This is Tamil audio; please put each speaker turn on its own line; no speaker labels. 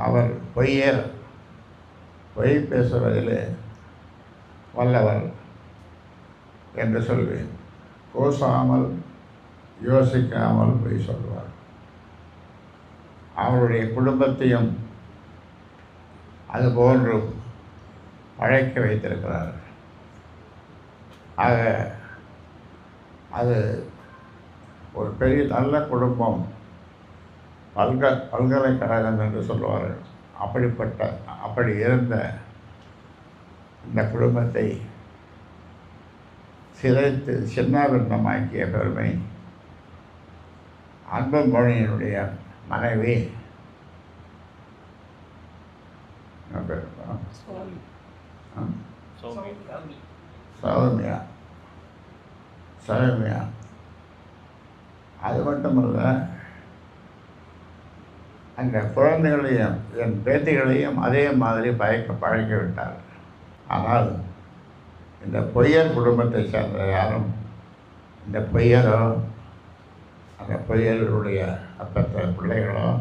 அவர் பொய் பேசுவதிலே வல்லவர் என்று சொல்வேன். கூசாமல் யோசிக்காமல் பொய் சொல்வார். அவருடைய குடும்பத்தையும் அதுபோன்று பழைக்க வைத்திருக்கிறார். ஆக அது ஒரு பெரிய நல்ல குடும்பம், பல்கலைக்கழகம் என்று சொல்லுவார்கள். அப்படி இருந்த இந்த குடும்பத்தை சிதைத்து சின்னாபின்னமாக்கிய பெருமை அன்புமணியினுடைய மனைவி சௌமியா. அது மட்டுமல்ல, அந்த குழந்தைகளையும் என் பேத்திகளையும் அதே மாதிரி பழக்க விட்டார். ஆனால் இந்த பொய்யர் குடும்பத்தை சேர்ந்த யாரும் இந்த பொய்யரோ அந்த பொய்யருடைய அப்பத்த பிள்ளைகளோ